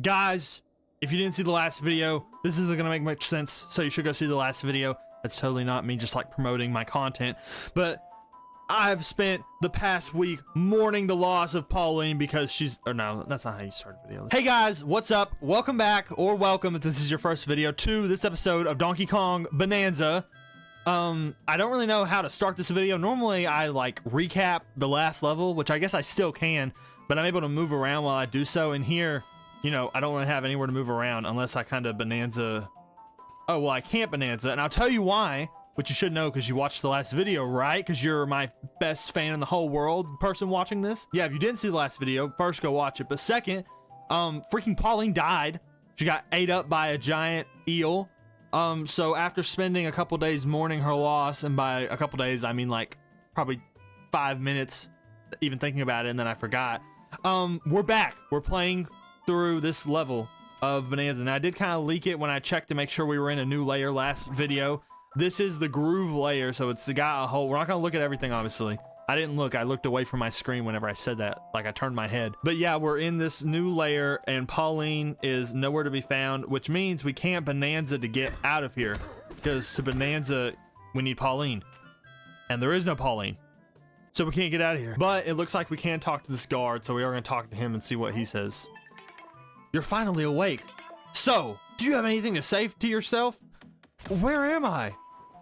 Guys, if you didn't see the last video, this isn't gonna make much sense, so you should go see the last video. That's totally not me just like promoting my content, but I've spent the past week mourning the loss of Pauline because no, that's not how you start a video. Hey guys, what's up? Welcome back, or welcome if this is your first video, to this episode of Donkey Kong Bananza. I don't really know how to start this video. Normally I like recap the last level, which I guess I still can, but I'm able to move around while I do so. And here, you know, I don't really have anywhere to move around unless I kind of Bananza. Oh, well, I can't Bananza, and I'll tell you why, which you should know because you watched the last video, right? Because you're my best fan in the whole world, person watching this. Yeah, if you didn't see the last video, first go watch it. But second, freaking Pauline died. She got ate up by a giant eel. So after spending a couple days mourning her loss, and by a couple days I mean like probably 5 minutes even thinking about it, and then I forgot, we're back. We're playing through this level of Bananza. And I did kind of leak it when I checked to make sure we were in a new layer last video. This is the groove layer, so it's got a whole, we're not gonna look at everything obviously. I didn't look, I looked away from my screen whenever I said that, like I turned my head. But yeah, we're in this new layer and Pauline is nowhere to be found, which means we can't Bananza to get out of here, because to Bananza we need Pauline, and there is no Pauline, so we can't get out of here. But it looks like we can talk to this guard, so we are going to talk to him and see what he says. You're finally awake. So, do you have anything to say to yourself? Where am I?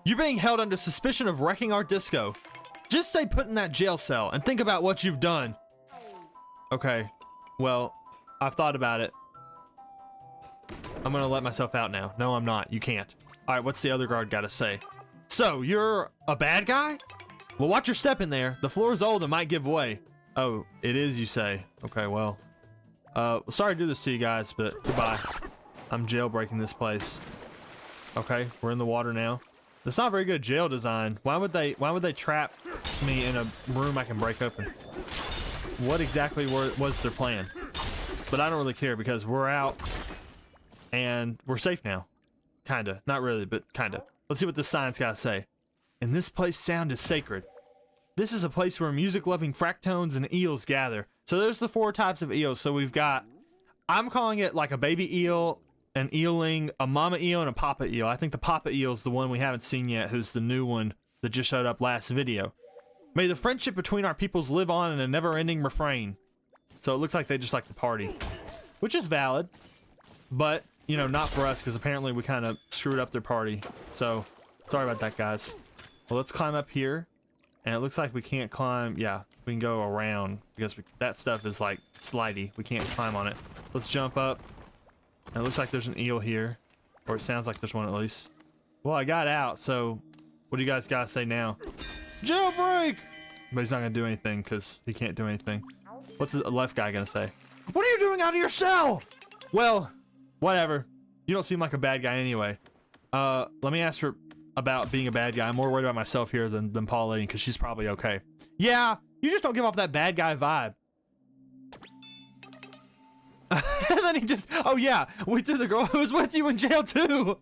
You're being held under suspicion of wrecking our disco. Just stay put in that jail cell and think about what you've done. Okay, well, I've thought about it. I'm gonna let myself out now. No, I'm not. You can't. All right, what's the other guard gotta say? So, you're a bad guy? Well, watch your step in there. The floor is old and might give way. Oh, it is, you say. Okay, well. Sorry to do this to you guys, but goodbye. I'm jailbreaking this place. Okay, we're in the water now. That's not very good jail design. Why would they trap me in a room I can break open? What exactly was their plan? But I don't really care because we're out and we're safe now. Kinda. Not really, but kinda. Let's see what this sign's gotta say. In this place, sound is sacred. This is a place where music-loving fractones and eels gather. So there's the 4 types of eels. So we've got, I'm calling it like a baby eel, an eeling, a mama eel, and a papa eel. I think the papa eel is the one we haven't seen yet, who's the new one that just showed up last video. May the friendship between our peoples live on in a never-ending refrain. So it looks like they just like to party, which is valid, but you know, not for us, because apparently we kind of screwed up their party. So sorry about that, guys. Well, let's climb up here, and it looks like we can't climb. Yeah, we can go around because that stuff is like slidey. We can't climb on it. Let's jump up. And it looks like there's an eel here, or it sounds like there's one at least. Well, I got out, so what do you guys gotta say now? Jailbreak! But he's not gonna do anything because he can't do anything. What's the left guy gonna say? What are you doing out of your cell? Well, whatever. You don't seem like a bad guy anyway. Let me ask her about being a bad guy. I'm more worried about myself here than Pauline, because she's probably okay. Yeah, you just don't give off that bad guy vibe. And then he just, oh yeah, we threw the girl who was with you in jail too.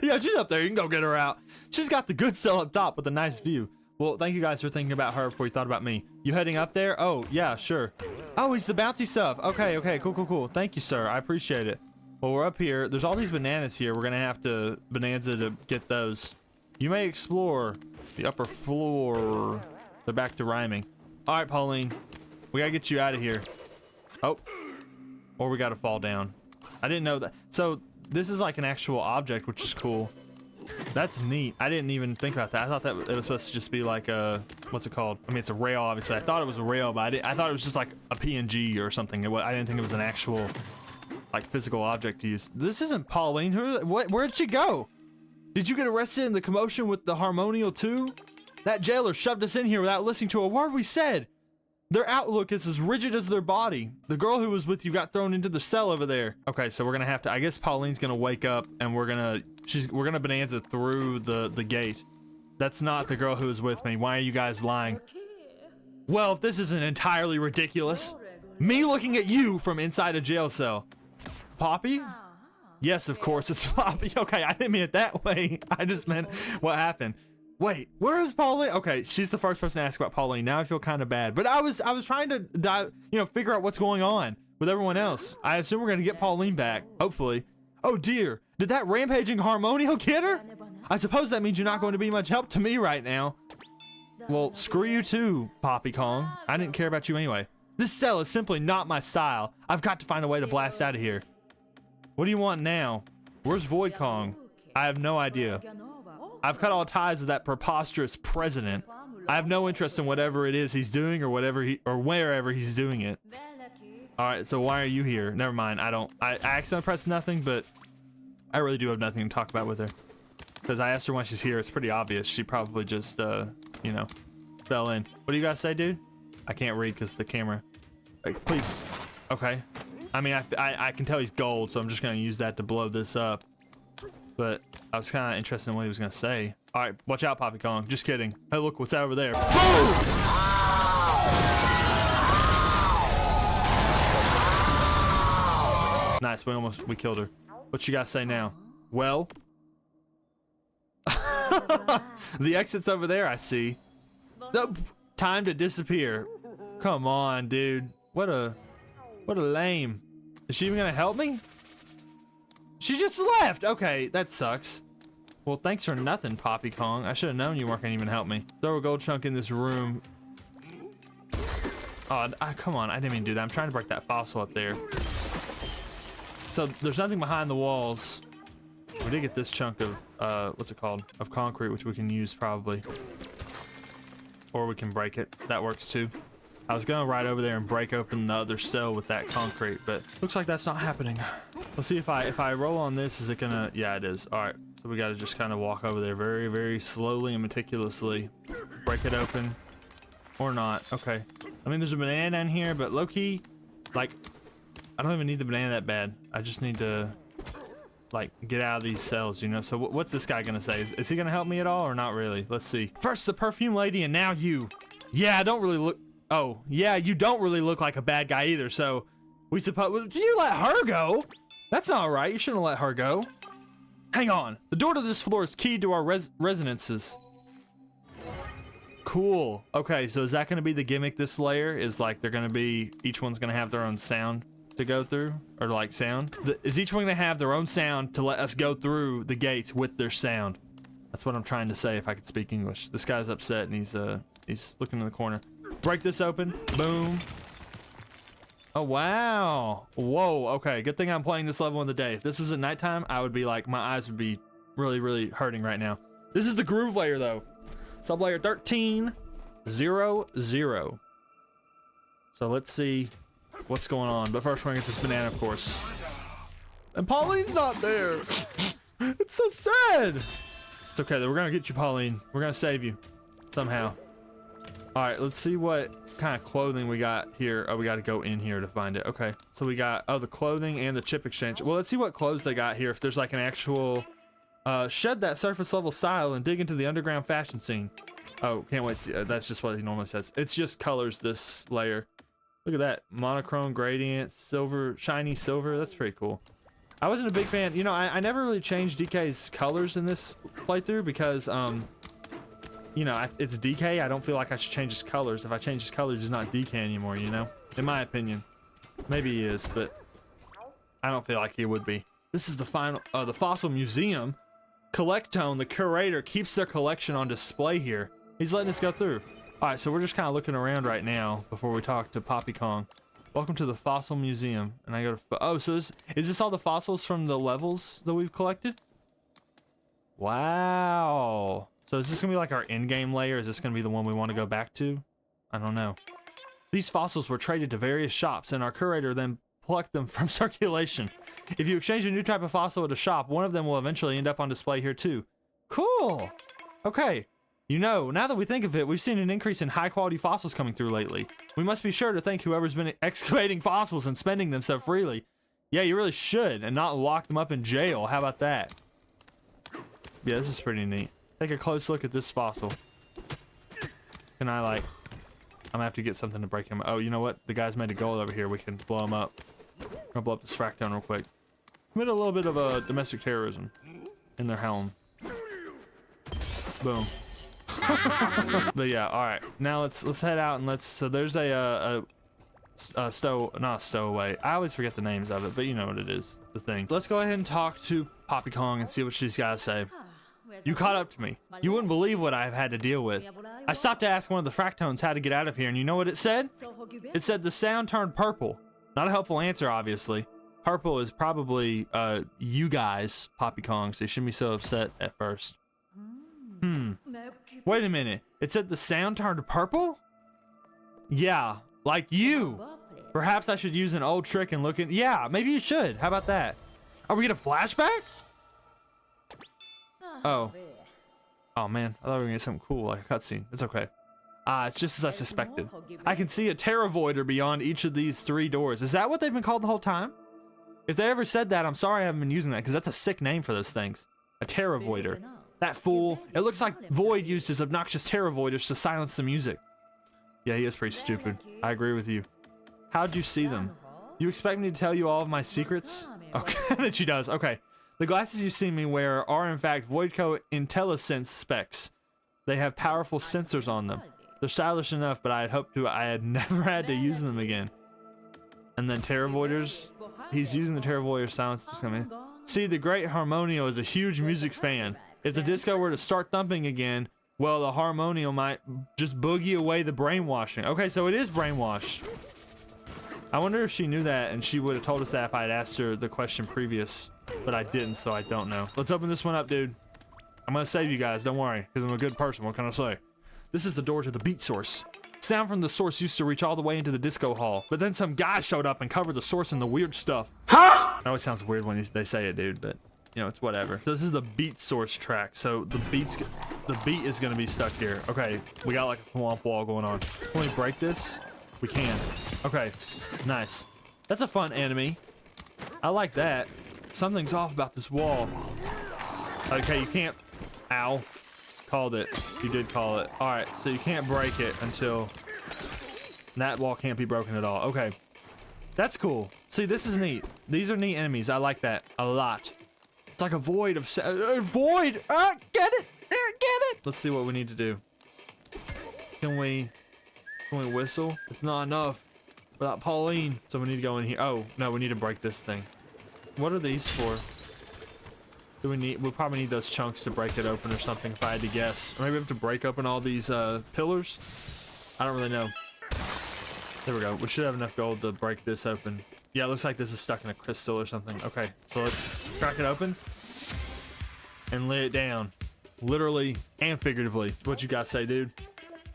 Yeah, she's up there, you can go get her out. She's got the good cell up top with a nice view. Well, thank you guys for thinking about her before you thought about me. You heading up there? Oh yeah, sure. Oh, he's the bouncy stuff. Okay, cool. Thank you, sir, I appreciate it. Well, we're up here. There's all these bananas here. We're gonna have to Bananza to get those. You may explore the upper floor. They're back to rhyming. All right, Pauline, we gotta get you out of here. Oh. Or we gotta fall down. I didn't know that. So this is like an actual object, which is cool. That's neat. I didn't even think about that. I thought that it was supposed to just be like a, what's it called? I mean, it's a rail, obviously. I thought it was a rail, but I thought it was just like a PNG or something. I didn't think it was an actual like physical object to use. This isn't Pauline. Where'd she go? Did you get arrested in the commotion with the harmonial too? That jailer shoved us in here without listening to a word we said. Their outlook is as rigid as their body. The girl who was with you got thrown into the cell over there. Okay, so we're gonna have to, I guess Pauline's gonna wake up and we're gonna Bananza through the gate. That's not the girl who was with me. Why are you guys lying? Well, if this isn't entirely ridiculous. Me looking at you from inside a jail cell. Poppy? Yes, of course it's Poppy. Okay, I didn't mean it that way. I just meant what happened. Wait, where is Pauline? Okay, she's the first person to ask about Pauline. Now I feel kind of bad, but I was trying to figure out what's going on with everyone else. I assume we're gonna get Pauline back, hopefully. Oh dear, did that rampaging Harmonio get her? I suppose that means you're not going to be much help to me right now. Well, screw you too, Poppy Kong. I didn't care about you anyway. This cell is simply not my style. I've got to find a way to blast out of here. What do you want now? Where's Void Kong? I have no idea. I've cut all ties with that preposterous president. I have no interest in whatever it is he's doing or wherever he's doing it. All right, so why are you here? Never mind. I accidentally pressed nothing, but I really do have nothing to talk about with her. Because I asked her why she's here. It's pretty obvious. She probably just, you know, fell in. What do you guys say, dude? I can't read because the camera. Like, please. Okay. I mean, I can tell he's gold, so I'm just going to use that to blow this up. But I was kind of interested in what he was going to say. All right, watch out, Poppy Kong. Just kidding. Hey, look what's over there. Boom! Nice, we killed her. What you guys say now? Well, the exit's over there, I see. Nope. Time to disappear. Come on, dude. What a lame. Is she even gonna help me? She just left. Okay, that sucks. Well, thanks for nothing, Poppy Kong. I should have known you weren't gonna even help me. Throw a gold chunk in this room. Oh, come on. I didn't even do that. I'm trying to break that fossil up there. So there's nothing behind the walls. We did get this chunk of, what's it called? Of concrete, which we can use probably. Or we can break it. That works too. I was gonna ride over there and break open the other cell with that concrete, but looks like that's not happening. Let's see if I roll on this, is it gonna, yeah, it is. All right, so we gotta just kind of walk over there very, very slowly and meticulously. Break it open, or not, okay. I mean, there's a banana down here, but low-key, like, I don't even need the banana that bad. I just need to, like, get out of these cells, you know? So what's this guy gonna say? Is he gonna help me at all or not really? Let's see. First the perfume lady and now you. Yeah, I don't really look, oh, yeah, you don't really look like a bad guy either, so we suppose, did you let her go? That's not right, you shouldn't let her go. Hang on, the door to this floor is keyed to our resonances. Cool, okay, so is that gonna be the gimmick this layer? Is like they're gonna be, each one's gonna have their own sound to go through, or like sound? Is each one gonna have their own sound to let us go through the gates with their sound? That's what I'm trying to say if I could speak English. This guy's upset and he's looking in the corner. Break this open, boom. Oh wow, whoa, okay, good thing I'm playing this level in the day. If this was at nighttime, I would be like, my eyes would be really, really hurting right now. This is the groove layer though. Sublayer 1300. So let's see what's going on, but first we're gonna get this banana, of course. And Pauline's not there. It's so sad. It's okay though, we're gonna get you, Pauline. We're gonna save you somehow. All right, let's see what kind of clothing we got here. Oh, we got to go in here to find it. Okay, so we got, oh, the clothing and the chip exchange. Well, let's see what clothes they got here. If there's like an actual shed that surface level style and dig into the underground fashion scene. Oh, can't wait to see. That's just what he normally says. It's just colors, this layer. Look at that, monochrome gradient, silver, shiny silver. That's pretty cool. I wasn't a big fan, you know, I never really changed DK's colors in this playthrough because you know, it's DK. I don't feel like I should change his colors. If I change his colors, he's not DK anymore, you know? In my opinion. Maybe he is, but I don't feel like he would be. This is the final, the Fossil Museum. Collectone, the curator, keeps their collection on display here. He's letting us go through. All right, so we're just kind of looking around right now before we talk to Poppy Kong. Welcome to the Fossil Museum. And I go to, oh, so is this all the fossils from the levels that we've collected? Wow. So is this gonna be like our in-game layer? Is this gonna be the one we want to go back to? I don't know. These fossils were traded to various shops and our curator then plucked them from circulation. If you exchange a new type of fossil at a shop, one of them will eventually end up on display here too. Cool. Okay. You know, now that we think of it, we've seen an increase in high-quality fossils coming through lately. We must be sure to thank whoever's been excavating fossils and spending them so freely. Yeah, you really should, and not lock them up in jail. How about that? Yeah, this is pretty neat. Take a close look at this fossil. Can I, like, I'm gonna have to get something to break him. Oh, you know what? The guy's made of gold over here. We can blow him up. I'm gonna blow up this fractone real quick. Commit a little bit of domestic terrorism in their helm. Boom. But yeah, all right. Now let's head out and so there's a not stowaway. I always forget the names of it, but you know what it is, the thing. Let's go ahead and talk to Poppy Kong and see what she's got to say. You caught up to me. You wouldn't believe what I've had to deal with. I stopped to ask one of the Fractones how to get out of here, and you know what it said? It said the sound turned purple. Not a helpful answer, obviously. Purple is probably you guys, Poppy Kong, so you shouldn't be so upset at first. Wait a minute. It said the sound turned purple? Yeah, like you. Perhaps I should use an old trick and look in. Yeah, maybe you should. How about that? Are we getting a flashback? Oh. Oh man, I thought we were gonna get something cool, like a cutscene. It's okay. It's just as I suspected. I can see a Terravoider beyond each of these 3 doors. Is that what they've been called the whole time? If they ever said that, I'm sorry I haven't been using that, because that's a sick name for those things. A Terravoider. That fool. It looks like Void used his obnoxious Terravoiders to silence the music. Yeah, he is pretty stupid. I agree with you. How'd you see them? You expect me to tell you all of my secrets? Okay, that she does. Okay. The glasses you see me wear are in fact Voidco IntelliSense specs. They have powerful sensors on them. They're stylish enough, but I had hoped I had never had to use them again. And then Terravoiders. He's using the Terravoider silence to come in. See, the Great Harmonio is a huge music fan. If the disco were to start thumping again, well, the Harmonio might just boogie away the brainwashing. Okay, so it is brainwashed. I wonder if she knew that and she would have told us that if I had asked her the question previous. But I didn't, so I don't know. Let's open this one up, dude. I'm gonna save you guys, don't worry, because I'm a good person. What can I say? This is the door to the beat source. Sound from the source used to reach all the way into the disco hall, but then some guy showed up and covered the source in the weird stuff. Huh? It always sounds weird when they say it, dude, but you know, it's whatever. So this is the beat source track, so the beat is gonna be stuck here. Okay, we got like a swamp wall going on. Can we break this? We can. Okay, nice. That's a fun enemy. I like that. Something's off about this wall. Okay, you can't. Ow. Called it. You did call it. Alright, so you can't break it until. That wall can't be broken at all. Okay. That's cool. See, this is neat. These are neat enemies. I like that a lot. It's like a void of. Void! Get it! Get it! Let's see what we need to do. Can we whistle? It's not enough without Pauline. So we need to go in here. Oh, no, we need to break this thing. What are these for? Do we need? We'll probably need those chunks to break it open or something if I had to guess. Or maybe we have to break open all these pillars. I don't really know. There we go. We should have enough gold to break this open. Yeah, it looks like this is stuck in a crystal or something. Okay, so let's crack it open and lay it down. Literally and figuratively. What you guys say, dude?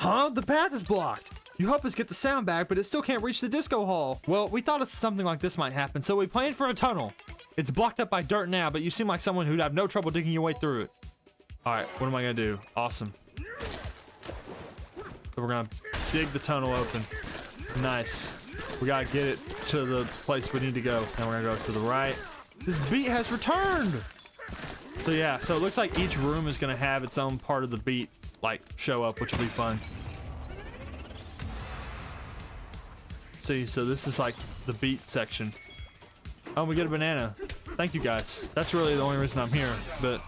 Huh? The path is blocked. You help us get the sound back, but it still can't reach the disco hall. Well, we thought something like this might happen, so we planned for a tunnel. It's blocked up by dirt now, but you seem like someone who'd have no trouble digging your way through it. All right, what am I gonna do? Awesome. So we're gonna dig the tunnel open. Nice. We gotta get it to the place we need to go. Now we're gonna go to the right. This beat has returned. So yeah, so it looks like each room is gonna have its own part of the beat, like show up, which will be fun. See, so this is like the beat section. Oh, we get a banana. Thank you guys. That's really the only reason I'm here, but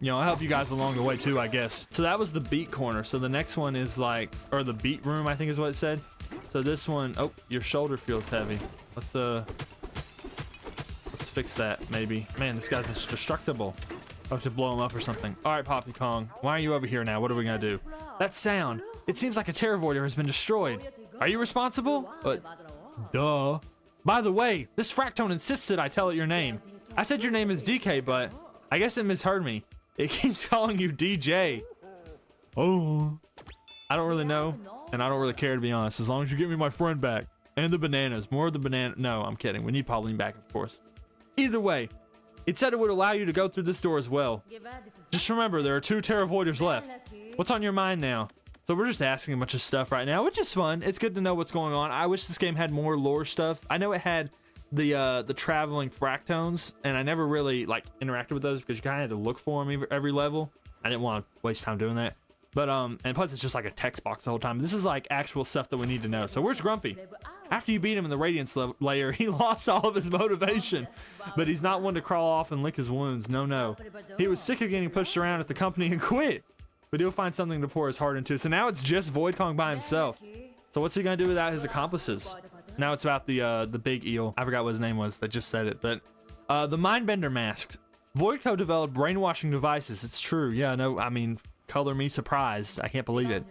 you know, I'll help you guys along the way too, I guess. So that was the beat corner. So the next one is like, or the beat room, I think is what it said. So this one, oh, your shoulder feels heavy. Let's fix that maybe. Man, this guy's indestructible. I have to blow him up or something. All right, Poppy Kong, why are you over here now? What are we gonna do? That sound. It seems like a Terravoider has been destroyed. Are you responsible? But, duh. By the way, this Fractone insisted I tell it your name. I said your name is DK, but I guess it misheard me. It keeps calling you DJ. Oh. I don't really know, and I don't really care, to be honest, as long as you give me my friend back. And the bananas. More of the banana. No, I'm kidding. We need Pauline back, of course. Either way, it said it would allow you to go through this door as well. Just remember, there are 2 Terravoiders left. What's on your mind now? So we're just asking a bunch of stuff right now, which is fun. It's good to know what's going on. I wish this game had more lore stuff. I know it had the traveling Fractones, and I never really like interacted with those because you kind of had to look for them every level. I didn't want to waste time doing that. But and plus it's just like a text box the whole time. This is like actual stuff that we need to know. So where's Grumpy? After you beat him in the Radiance layer, he lost all of his motivation. But he's not one to crawl off and lick his wounds. No. He was sick of getting pushed around at the company and quit. But he'll find something to pour his heart into. So now it's just Void Kong by himself. So what's he gonna do without his accomplices? Now it's about the big eel. I forgot what his name was. I just said it, but the Mindbender mask. Voidco developed brainwashing devices. It's true. Yeah, no, I mean, color me surprised. I can't believe it.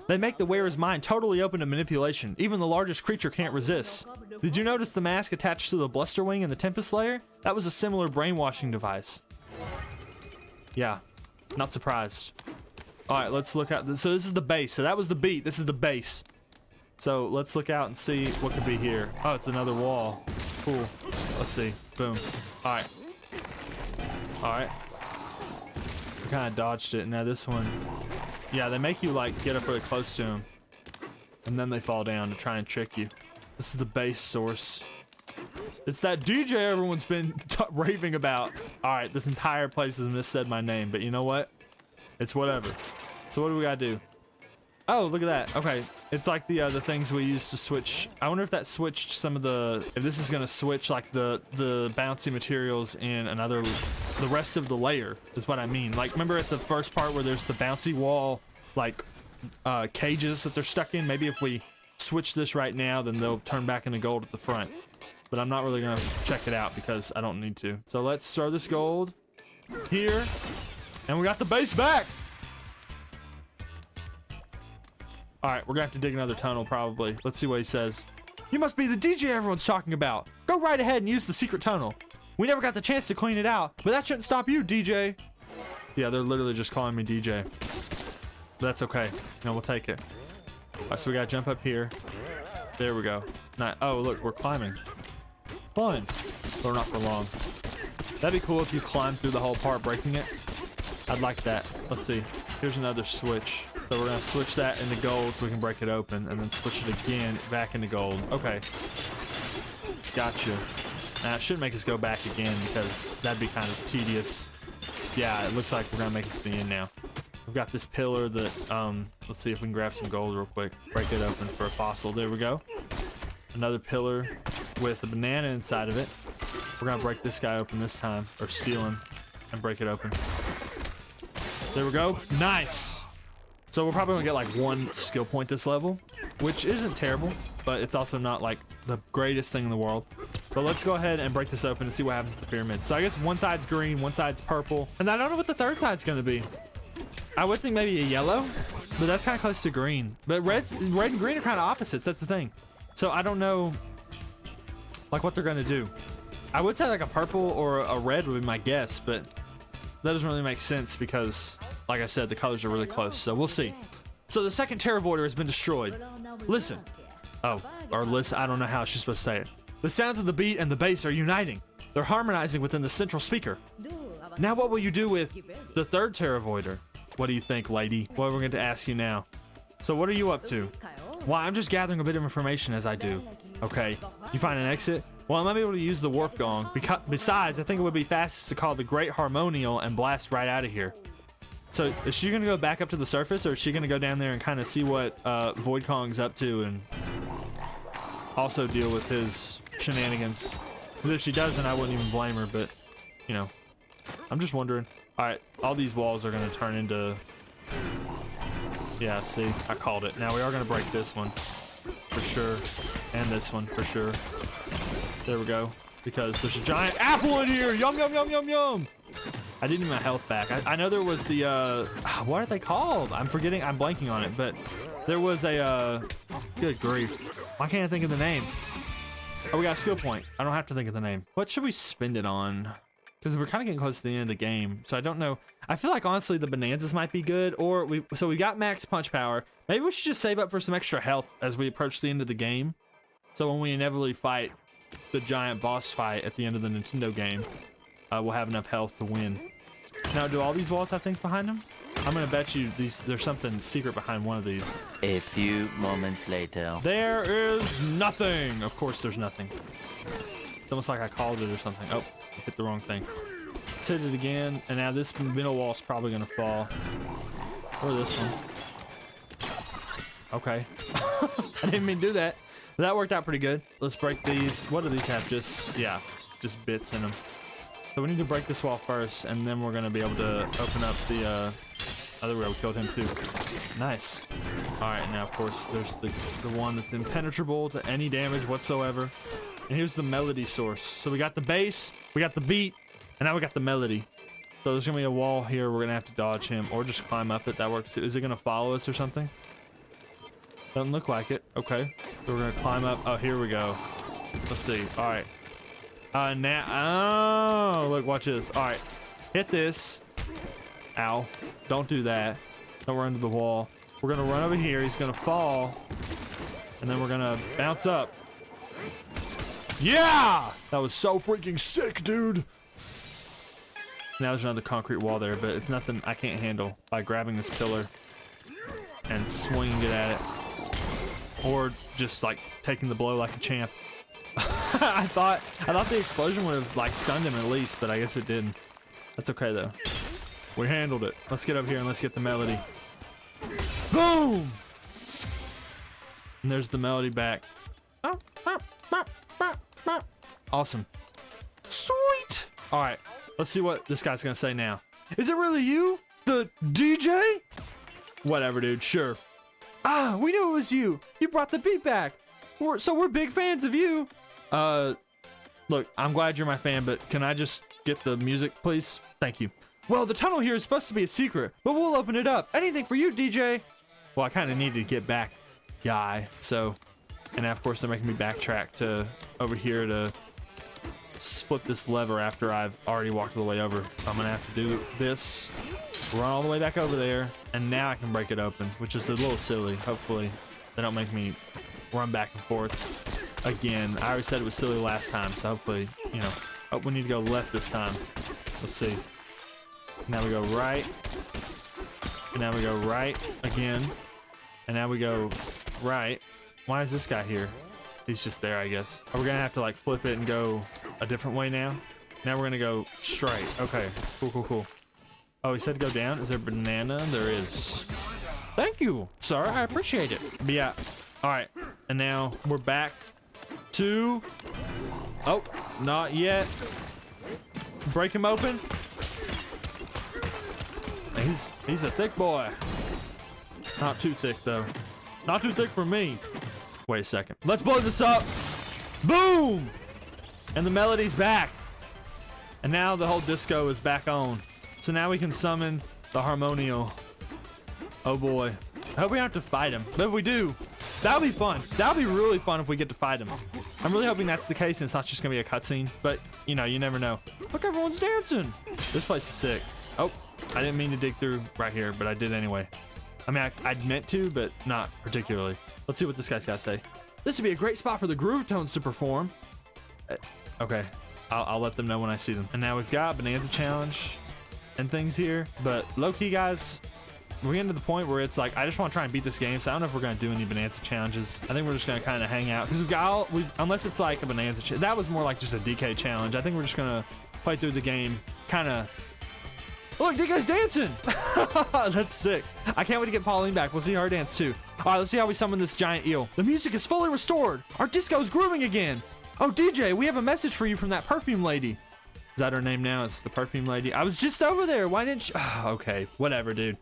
They make the wearer's mind totally open to manipulation. Even the largest creature can't resist. Did you notice the mask attached to the Bluster Wing in the Tempest Layer? That was a similar brainwashing device. Yeah, not surprised. All right, let's look out. So this is the base. So that was the beat. This is the base. So let's look out and see what could be here. Oh, it's another wall. Cool. Let's see. Boom. All right. All right. I kind of dodged it. Now this one. Yeah, they make you like get up really close to them, and then they fall down to try and trick you. This is the base source. It's that DJ everyone's been raving about. All right, this entire place has missaid my name, but you know what? It's whatever. So what do we gotta do? Oh, look at that. Okay, it's like the things we used to switch. I wonder if that switched some of the. If this is gonna switch like the bouncy materials in the rest of the layer is what I mean. Like remember at the first part where there's the bouncy wall like cages that they're stuck in. Maybe if we switch this right now, then they'll turn back into gold at the front. But I'm not really gonna check it out because I don't need to. So let's throw this gold here, and we got the base back. All right, we're gonna have to dig another tunnel probably. Let's see what he says. You must be the DJ everyone's talking about. Go right ahead and use the secret tunnel. We never got the chance to clean it out, but that shouldn't stop you, DJ. Yeah, they're literally just calling me DJ. But that's okay. No, we'll take it. All right, so we gotta jump up here. There we go. Oh, look, we're climbing. Fun. But not for long. That'd be cool if you climb through the whole part, breaking it. I'd like that. Let's see. Here's another switch. So we're gonna switch that into gold so we can break it open, and then switch it again back into gold. Okay. Gotcha. Now it shouldn't make us go back again because that'd be kind of tedious. Yeah, it looks like we're gonna make it to the end now. We've got this pillar that, let's see if we can grab some gold real quick. Break it open for a fossil. There we go. Another pillar with a banana inside of it. We're gonna break this guy open this time, or steal him and break it open. There we go. Nice. So we're probably gonna get like 1 skill point this level, which isn't terrible, but it's also not like the greatest thing in the world. But let's go ahead and break this open and see what happens to the pyramid. So I guess one side's green, one side's purple, and I don't know what the third side's gonna be. I would think maybe a yellow, but that's kind of close to green. But red and green are kind of opposites. That's the thing. So I don't know like what they're gonna do. I would say like a purple or a red would be my guess, but that doesn't really make sense because, like I said, the colors are really close. So we'll see. So the second Terravoider has been destroyed. Listen. Oh, or listen. I don't know how she's supposed to say it. The sounds of the beat and the bass are uniting. They're harmonizing within the central speaker. Now what will you do with the third Terravoider? What do you think, lady? Well, we're going to ask you now. So what are you up to? Well, I'm just gathering a bit of information as I do. Okay. You find an exit? Well, I might be able to use the warp gong. Besides, I think it would be fastest to call the Great Harmonial and blast right out of here. So is she going to go back up to the surface, or is she going to go down there and kind of see what Void Kong's up to and also deal with his shenanigans? Because if she doesn't, I wouldn't even blame her, but, you know, I'm just wondering. All right, all these walls are going to turn into... Yeah, see, I called it. Now we are going to break this one for sure, and this one for sure. There we go. Because there's a giant apple in here. Yum, yum, yum, yum, yum. I didn't need my health back. I know there was the, what are they called? I'm forgetting. I'm blanking on it, but there was a, good grief. Why can't I think of the name? Oh, we got a skill point. I don't have to think of the name. What should we spend it on? Because we're kind of getting close to the end of the game, so I don't know. I feel like honestly the Bananzas might be good, or we got max punch power. Maybe we should just save up for some extra health as we approach the end of the game. So when we inevitably fight the giant boss fight at the end of the Nintendo game, we'll have enough health to win. Now, do all these walls have things behind them? I'm gonna bet you there's something secret behind one of these. A few moments later. There is nothing. Of course there's nothing. It's almost like I called it or something. Oh, I hit the wrong thing. Let's hit it again, and now this middle wall's probably gonna fall. Or this one. Okay. I didn't mean to do that. That worked out pretty good. Let's break these. What do these have? Just bits in them. So we need to break this wall first, and then we're gonna be able to open up the Oh, there we go. We killed him too. Nice. All right, now of course there's the one that's impenetrable to any damage whatsoever. And here's the melody source. So we got the bass, we got the beat, and now we got the melody. So there's gonna be a wall here. We're gonna have to dodge him or just climb up it. That works. Is it gonna follow us or something? Doesn't look like it. Okay. So we're gonna climb up. Oh, here we go. Let's see. All right. Now, oh, look, watch this. All right. Hit this. Ow. Don't do that. Don't run into the wall. We're gonna run over here. He's gonna fall. And then we're gonna bounce up. Yeah! That was so freaking sick, dude. Now there's another concrete wall there, but it's nothing I can't handle by grabbing this pillar and swinging it at it. Or just like taking the blow like a champ. I thought the explosion would have like stunned him at least, but I guess it didn't. That's okay though. We handled it. Let's get up here and let's get the melody. Boom! And there's the melody back. Awesome. Sweet! Alright, let's see what this guy's gonna say now. Is it really you? The DJ? Whatever, dude, sure. Ah, we knew it was you. You brought the beat back. So we're big fans of you. Look, I'm glad you're my fan, but can I just get the music, please? Thank you. Well, the tunnel here is supposed to be a secret, but we'll open it up. Anything for you, DJ. Well, I kind of need to get back, guy. So, and of course, they're making me backtrack to over here to flip this lever after I've already walked all the way over. I'm gonna have to do this, run all the way back over there, and now I can break it open, which is a little silly. Hopefully, they don't make me run back and forth again. I already said it was silly last time, so hopefully, you know. Oh, we need to go left this time. Let's see. Now we go right. And now we go right again. And now we go right. Why is this guy here? He's just there, I guess. Are we gonna have to like flip it and go a different way now? Now we're gonna go straight. Okay, cool. Oh, he said to go down. Is there a banana? There is. Thank you, sir. I appreciate it. But yeah. All right. And now we're back to. Oh, not yet. Break him open. He's a thick boy. Not too thick though. Not too thick for me. Wait a second. Let's blow this up. Boom! And the melody's back. And now the whole disco is back on. So now we can summon the harmonial. Oh boy. I hope we don't have to fight him. But if we do, that'll be fun. That'll be really fun if we get to fight him. I'm really hoping that's the case and it's not just gonna be a cutscene. But you know, you never know. Look, everyone's dancing. This place is sick. Oh, I didn't mean to dig through right here, but I did anyway. I mean, I meant to, but not particularly. Let's see what this guy's got to say. This would be a great spot for the groove tones to perform. Okay, I'll let them know when I see them. And now we've got Bananza challenge and things here. But low-key, guys, we're getting to the point where it's like, I just want to try and beat this game. So I don't know if we're going to do any Bananza challenges. I think we're just going to kind of hang out. Because unless it's like a Bananza challenge. That was more like just a DK challenge. I think we're just going to play through the game kind of. Look, that guy's dancing. That's sick. I can't wait to get Pauline back. We'll see her dance too. All right, let's see how we summon this giant eel. The music is fully restored. Our disco's grooving again. Oh, DJ, we have a message for you from that perfume lady. Is that her name now? It's the perfume lady. I was just over there. Why didn't she? Oh, okay, whatever, dude.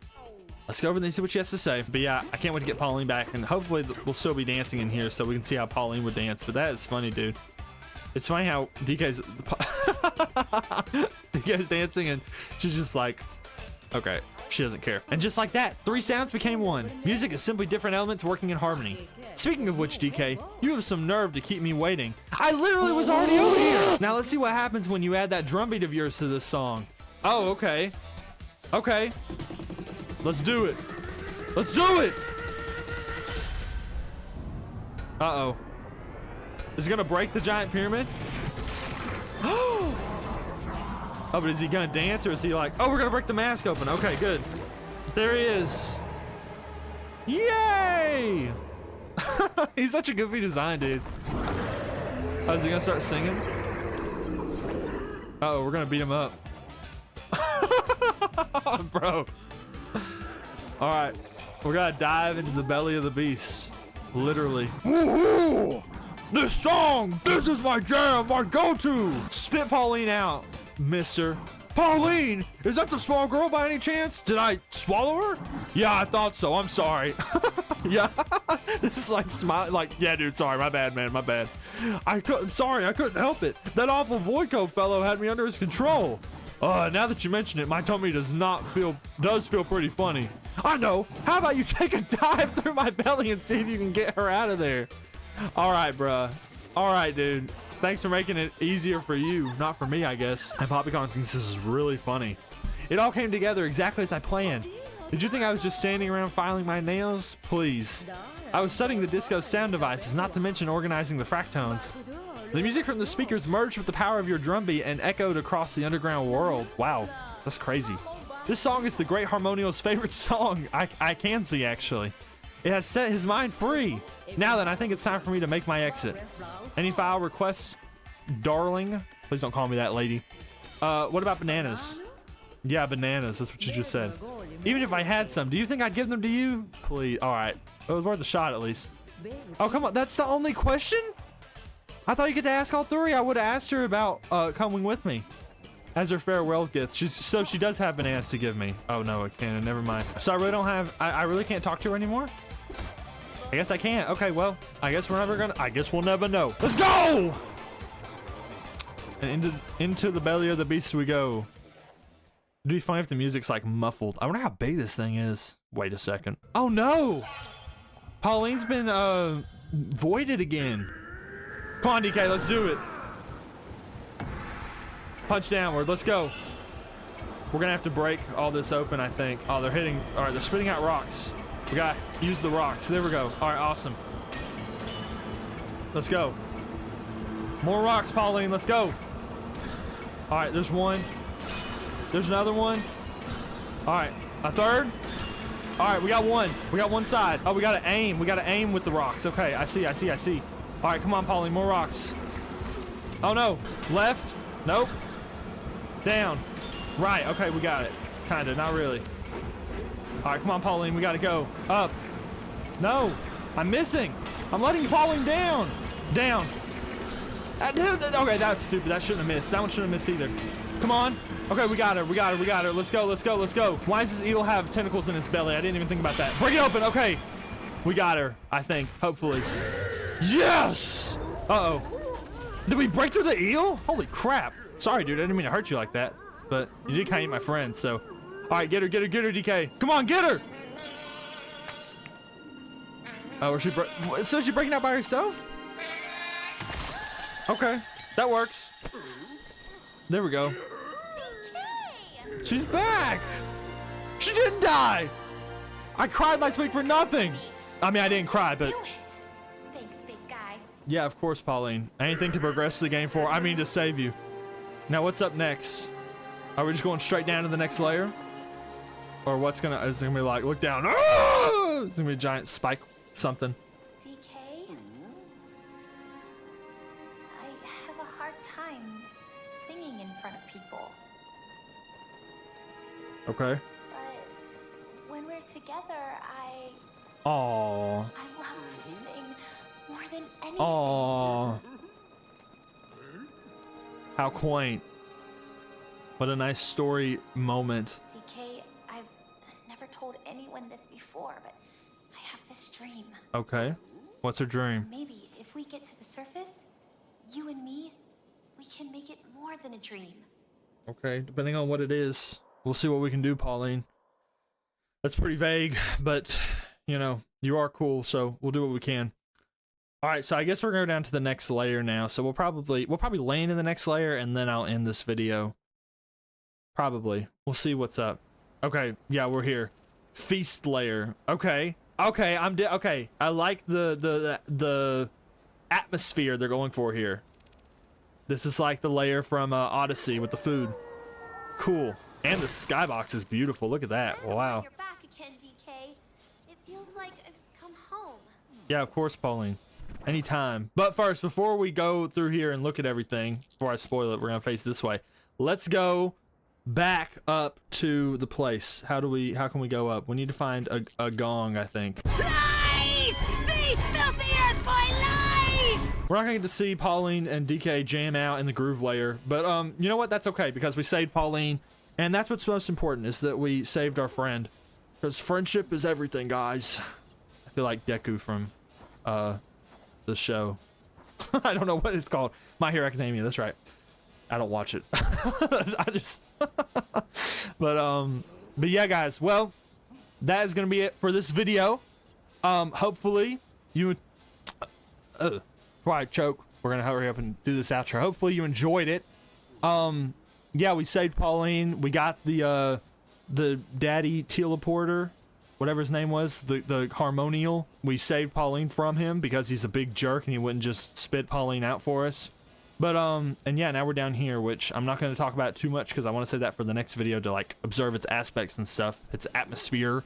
Let's go over there and see what she has to say. But yeah, I can't wait to get Pauline back. And hopefully we'll still be dancing in here so we can see how Pauline would dance. But that is funny, dude. It's funny how DK's dancing and she's just like, okay, she doesn't care. And just like that, 3 sounds became 1. Music is simply different elements working in harmony. Speaking of which, DK, you have some nerve to keep me waiting. I literally was already over here. Now let's see what happens when you add that drum beat of yours to this song. Oh, okay. Okay. Let's do it. Let's do it. Uh-oh. Is he gonna break the giant pyramid? Oh, but is he gonna dance or is he like, oh, we're gonna break the mask open? Okay, good. There he is. Yay! He's such a goofy design, dude. Oh, is he gonna start singing? Uh-oh, we're gonna beat him up. Bro. All right, we're gonna dive into the belly of the beast. Literally. Woohoo! This song, this is my jam, my go-to. Spit Pauline out, mister. Pauline, is that the small girl by any chance? Did I swallow her? Yeah, I thought so. I'm sorry. Yeah, this is like smile. Like, yeah, dude, sorry, my bad, man, my bad. I'm sorry, I couldn't help it. That awful Voidco fellow had me under his control. Now that you mention it, my tummy does feel pretty funny. I know. How about you take a dive through my belly and see if you can get her out of there? All right, bruh. All right, dude. Thanks for making it easier for you, not for me, I guess. And Poppycon thinks this is really funny. It all came together exactly as I planned. Did you think I was just standing around filing my nails? Please. I was studying the disco sound devices, not to mention organizing the fractones. The music from the speakers merged with the power of your drum beat and echoed across the underground world. Wow, that's crazy. This song is the Great Harmonio's favorite song I can see, actually. It has set his mind free. Now then, I think it's time for me to make my exit. Any file requests, darling? Please don't call me that, lady. What about bananas? Yeah, bananas. That's what you just said. Even if I had some, do you think I'd give them to you? Please. All right. It was worth a shot, at least. Oh, come on. That's the only question? I thought you get to ask all three. I would have asked her about coming with me as her farewell gift. So she does have bananas to give me. Oh, no, I can't. Never mind. So I really don't have... I really can't talk to her anymore? I guess I can't. Okay, well, I guess we'll never know. Let's go! And into the belly of the beast we go. It'd be funny if the music's like muffled. I wonder how big this thing is. Wait a second. Oh no! Pauline's been voided again. Come on, DK, let's do it. Punch downward, let's go. We're gonna have to break all this open, I think. Oh, they're hitting, all right, they're spitting out rocks. We gotta use the rocks. There we go. All right, awesome. Let's go. More rocks, Pauline, let's go. All right, there's one. There's another one. All right, a third. All right, we got one. We got one side. Oh, we gotta aim. We gotta aim with the rocks. Okay, I see. All right, come on, Pauline, more rocks. Oh no, left. Nope. Down. Right, okay, we got it. Kinda, not really. All right, come on, Pauline, we gotta go. Up. No, I'm missing. I'm letting Pauline down. Down. Okay, that's stupid. That shouldn't have missed. That one shouldn't have missed either. Come on. Okay, we got her. Let's go. Why does this eel have tentacles in its belly? I didn't even think about that. Break it open. Okay. We got her, I think. Hopefully. Yes! Uh-oh. Did we break through the eel? Holy crap. Sorry, dude. I didn't mean to hurt you like that. But you did kind of eat my friend, so. All right, get her, DK. Come on, get her! Oh, so is she breaking out by herself? Okay, that works. There we go. DK! She's back! She didn't die! I cried last week for nothing! I mean, I didn't cry, but... Thanks, big guy. Yeah, of course, Pauline. Anything to progress the game for. I mean, to save you. Now, what's up next? Are we just going straight down to the next layer? Or is it gonna be like, look down. Oh! It's gonna be a giant spike something. DK? I have a hard time singing in front of people. Okay. But when we're together, Aww. I love to sing more than anything. Aww. How quaint. What a nice story moment. DK, I've never told anyone this before, but I have this dream. Okay. What's her dream? Maybe if we get to the surface, you and me, we can make it more than a dream. Okay, depending on what it is, we'll see what we can do, Pauline. That's pretty vague, but, you know, you are cool, so we'll do what we can. Alright, so I guess we're going to go down to the next layer now, so we'll probably land in the next layer, and then I'll end this video. Probably. We'll see what's up. Okay, yeah, we're here. Feast layer. Okay. Okay, okay. I like the atmosphere they're going for here. This is like the layer from Odyssey with the food. Cool. And the skybox is beautiful. Look at that. Wow. You're back again, DK. It feels like I've come home. Yeah, of course, Pauline. Anytime. But first, before we go through here and look at everything, before I spoil it, we're gonna face this way. Let's go back up to the place. How can we go up? We need to find a gong, I think. Lies! The filthy earth boy lies! We're not gonna get to see Pauline and DK jam out in the groove layer, but you know what? That's okay because we saved Pauline, and that's what's most important is that we saved our friend, because friendship is everything, guys. I feel like Deku from the show. I don't know what it's called. My Hero Academia. That's right. I don't watch it. I just. But yeah, guys. Well, that is gonna be it for this video. Hopefully you. Before I choke, we're gonna hurry up and do this outro. Hopefully you enjoyed it. Yeah, we saved Pauline. We got the daddy teleporter, whatever his name was, the harmonial. We saved Pauline from him because he's a big jerk and he wouldn't just spit Pauline out for us. But and yeah, now we're down here, which I'm not going to talk about too much because I want to save that for the next video to like observe its aspects and stuff, its atmosphere.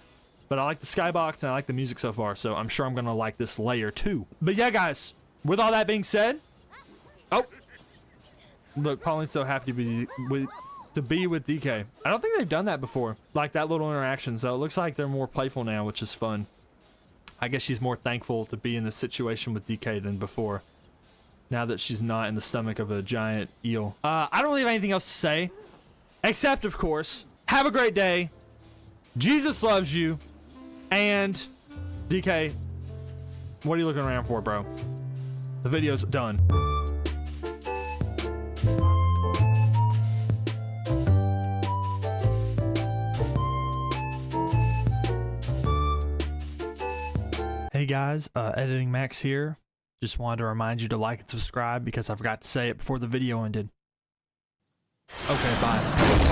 But I like the skybox and I like the music so far, so I'm sure I'm going to like this layer too. But yeah, guys, with all that being said, oh, look, Pauline's so happy to be with DK. I don't think they've done that before, like that little interaction. So it looks like they're more playful now, which is fun. I guess she's more thankful to be in this situation with DK than before, now that she's not in the stomach of a giant eel. I don't really have anything else to say, except of course, have a great day. Jesus loves you. And DK, what are you looking around for, bro? The video's done. Hey guys, Editing Max here. Just wanted to remind you to like and subscribe because I forgot to say it before the video ended. Okay, bye.